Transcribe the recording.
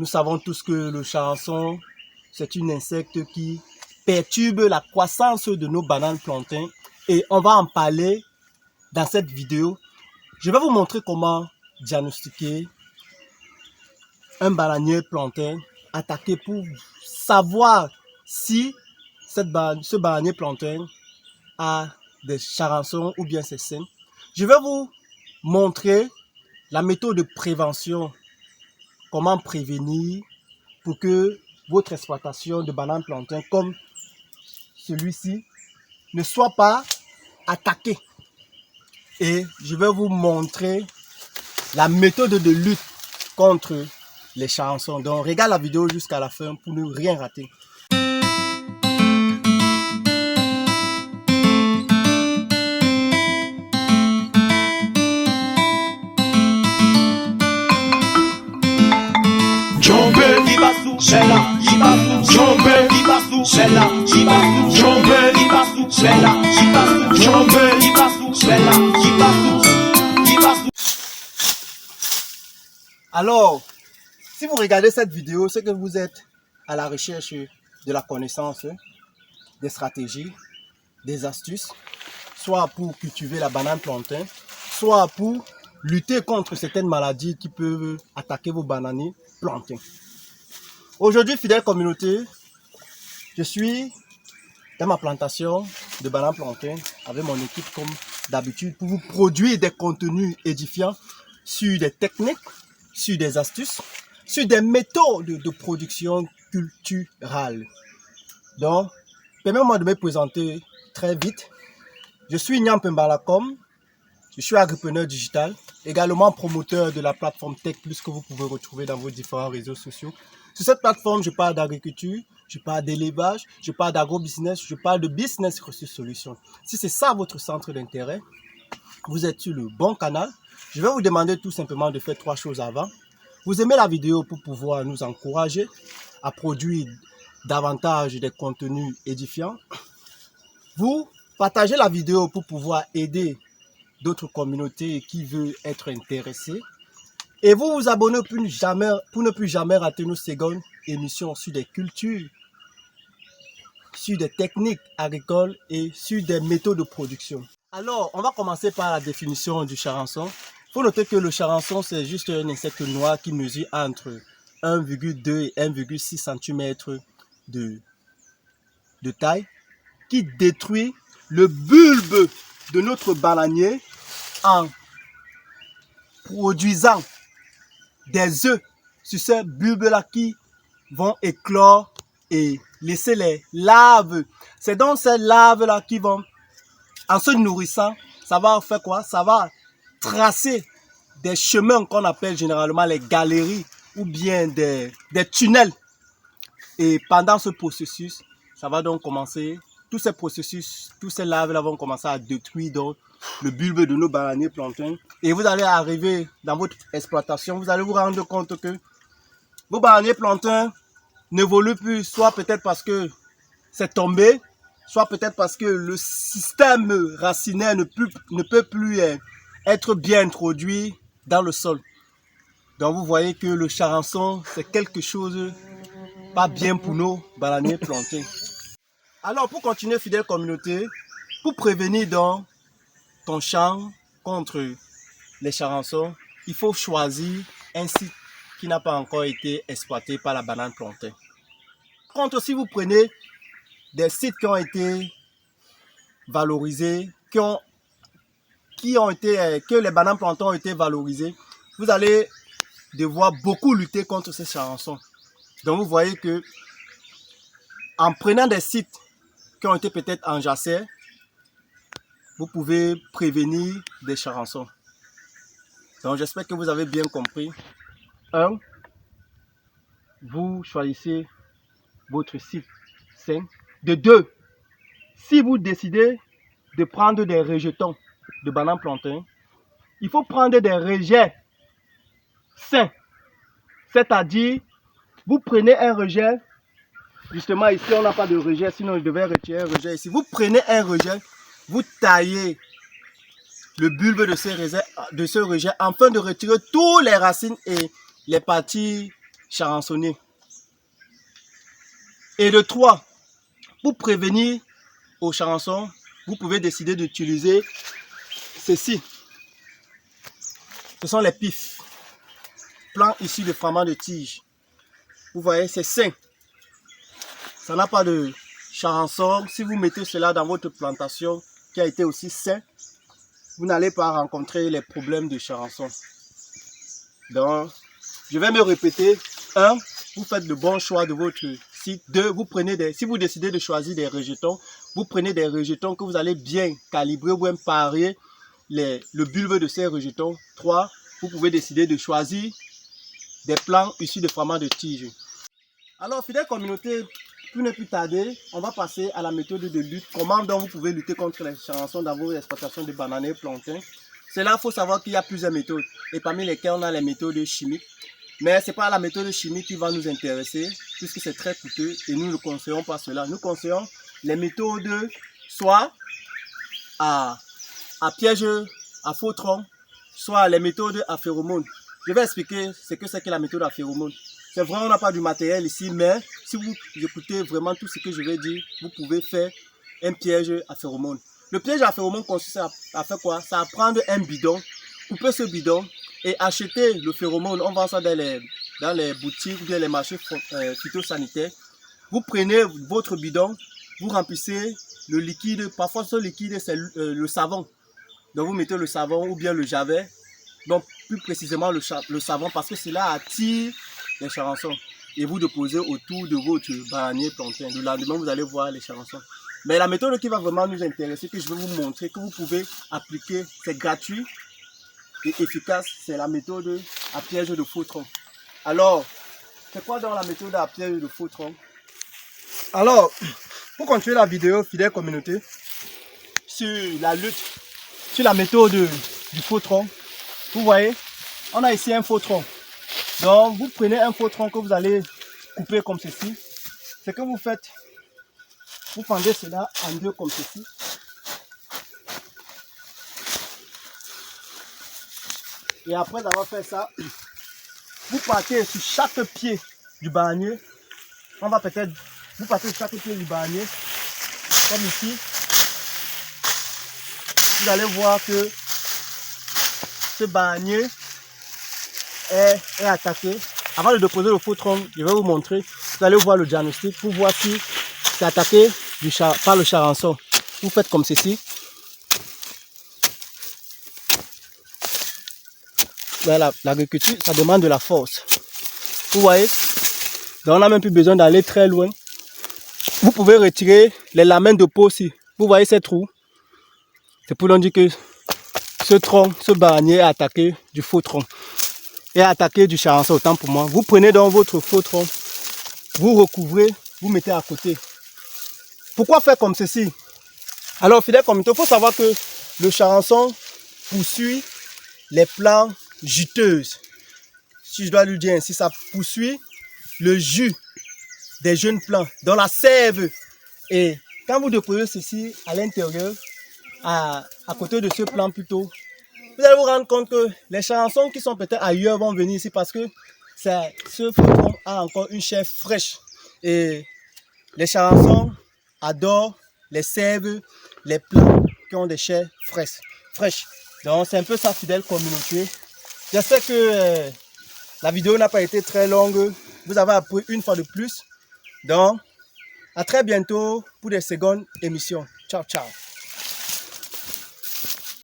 Nous savons tous que le charançon, c'est un insecte qui perturbe la croissance de nos bananes plantains. Et on va en parler dans cette vidéo. Je vais vous montrer comment diagnostiquer un bananier plantain attaqué pour savoir si ce bananier plantain a des charançons ou bien c'est sain. Je vais vous montrer la méthode de prévention, comment prévenir pour que votre exploitation de bananes plantains comme celui-ci ne soit pas attaquée. Et je vais vous montrer la méthode de lutte contre les charançons. Donc regarde la vidéo jusqu'à la fin pour ne rien rater. Alors, si vous regardez cette vidéo, c'est que vous êtes à la recherche de la connaissance, des stratégies, des astuces, soit pour cultiver la banane plantain, soit pour lutter contre certaines maladies qui peuvent attaquer vos bananiers plantains. Aujourd'hui, fidèle communauté, je suis dans ma plantation de bananes plantains avec mon équipe comme d'habitude pour vous produire des contenus édifiants sur des techniques, sur des astuces, sur des méthodes de production culturelle. Donc, permettez-moi de me présenter très vite. Je suis Nyampe Mbalakom, je suis agripreneur digital, également promoteur de la plateforme Tech Plus que vous pouvez retrouver dans vos différents réseaux sociaux. Sur cette plateforme, je parle d'agriculture, je parle d'élevage, je parle d'agro-business, je parle de business ressources solutions. Si c'est ça votre centre d'intérêt, vous êtes sur le bon canal. Je vais vous demander tout simplement de faire 3 choses avant. Vous aimez la vidéo pour pouvoir nous encourager à produire davantage des contenus édifiants. Vous partagez la vidéo pour pouvoir aider d'autres communautés qui veulent être intéressées. Et vous vous abonnez pour ne plus jamais rater nos secondes émissions sur des cultures, sur des techniques agricoles et sur des méthodes de production. Alors, on va commencer par la définition du charançon. Il faut noter que le charançon, c'est juste un insecte noir qui mesure entre 1,2 et 1,6 cm de taille, qui détruit le bulbe de notre bananier en produisant des œufs sur ces bulbes-là qui vont éclore et laisser les larves. C'est donc ces larves-là qui vont, en se nourrissant, ça va faire quoi? Ça va tracer des chemins qu'on appelle généralement les galeries ou bien des tunnels. Et pendant ce processus, ça va donc commencer, tous ces processus, tous ces larves-là vont commencer à détruire donc le bulbe de nos bananiers plantains. Et vous allez arriver dans votre exploitation, vous allez vous rendre compte que vos bananiers plantains n'évoluent plus, soit peut-être parce que c'est tombé, soit peut-être parce que le système racinaire ne peut plus être bien introduit dans le sol. Donc vous voyez que le charançon, c'est quelque chose pas bien pour nos bananiers plantains. Alors pour continuer, fidèle communauté, pour prévenir donc ton champ contre les charançons, il faut choisir un site qui n'a pas encore été exploité par la banane plantain. Par contre, si vous prenez des sites qui ont été valorisés, que les bananes plantains ont été valorisées, vous allez devoir beaucoup lutter contre ces charançons. Donc vous voyez que en prenant des sites qui ont été peut-être en jachère, vous pouvez prévenir des charançons. Donc j'espère que vous avez bien compris. 1. Vous choisissez votre site sain. De 2. Si vous décidez de prendre des rejetons de bananes plantains, il faut prendre des rejets sains. C'est-à-dire, vous prenez un rejet, justement ici on n'a pas de rejet, sinon je devais retirer un rejet ici. Vous prenez un rejet, vous taillez le bulbe de ce rejet afin de retirer toutes les racines et les parties charançonner. Et de 3, pour prévenir aux charançons, vous pouvez décider d'utiliser ceci. Ce sont les pifs, plants issus de fragments de tige. Vous voyez, c'est sain. Ça n'a pas de charançon. Si vous mettez cela dans votre plantation qui a été aussi sain, vous n'allez pas rencontrer les problèmes de charançon. Donc, je vais me répéter. 1, vous faites le bon choix de votre site. 2, vous prenez si vous décidez de choisir des rejetons, vous prenez des rejetons que vous allez bien calibrer ou bien parer le bulbe de ces rejetons. 3, vous pouvez décider de choisir des plants issus de fragments de tige. Alors, fidèle communauté, pour ne plus tarder, on va passer à la méthode de lutte. Comment donc vous pouvez lutter contre les charançons dans vos exploitations de bananiers et plantains. C'est là, il faut savoir qu'il y a plusieurs méthodes. Et parmi lesquelles on a les méthodes chimiques. Mais ce n'est pas la méthode chimique qui va nous intéresser, puisque c'est très coûteux et nous ne conseillons pas cela. Nous conseillons les méthodes soit à piège à faux tronc, soit les méthodes à phéromones. Je vais expliquer ce que c'est que la méthode à phéromones. C'est vrai, on n'a pas du matériel ici, mais si vous écoutez vraiment tout ce que je vais dire, vous pouvez faire un piège à phéromones. Le piège à phéromones consiste à faire quoi? C'est à prendre un bidon, couper ce bidon et acheter le phéromone. On vend ça dans les boutiques ou bien les marchés phytosanitaires. Vous prenez votre bidon, vous remplissez le liquide. Parfois, ce liquide, c'est le savon. Donc, vous mettez le savon ou bien le javet. Donc, plus précisément le savon parce que cela attire les charançons. Et vous déposez autour de votre bananier plantain. Le lendemain, vous allez voir les charançons. Mais la méthode qui va vraiment nous intéresser, que je vais vous montrer, que vous pouvez appliquer, c'est gratuit et efficace, c'est la méthode à piège de faux tronc. Alors, c'est quoi dans la méthode à piège de faux tronc? Alors, pour continuer la vidéo, fidèle communauté, sur la lutte, sur la méthode du faux tronc, vous voyez, on a ici un faux tronc. Donc, vous prenez un faux tronc que vous allez couper comme ceci. Ce que vous faites, vous fendez cela en deux comme ceci. Et après avoir fait ça, vous partez sur chaque pied du bananier. Vous partez sur chaque pied du bananier, comme ici. Vous allez voir que ce bananier est attaqué. Avant de déposer le faux tronc, je vais vous montrer. Vous allez voir le diagnostic pour voir si c'est attaqué par le charançon. Vous faites comme ceci. Voilà, l'agriculture, ça demande de la force. Vous voyez? Donc on n'a même plus besoin d'aller très loin. Vous pouvez retirer les lamelles de peau aussi. Vous voyez ces trous? C'est pour nous dire que ce tronc, ce bananier est attaqué du faux tronc. Et attaqué du charançon, autant pour moi. Vous prenez donc votre faux tronc, vous recouvrez, vous mettez à côté. Pourquoi faire comme ceci? Alors, fidèle communauté, il faut savoir que le charançon poursuit les plantes juteuses. Si je dois lui dire ainsi, ça poursuit le jus des jeunes plants dans la sève. Et quand vous déposez ceci à l'intérieur, à côté de ce plant plutôt, vous allez vous rendre compte que les charançons qui sont peut-être ailleurs vont venir ici parce que ce tronc a encore une chair fraîche. Et les charançons adorent les sèves, les plants qui ont des chairs fraîches. Donc c'est un peu ça, fidèle communauté. J'espère que la vidéo n'a pas été très longue. Vous avez appris une fois de plus. Donc à très bientôt pour des secondes émissions. Ciao, ciao.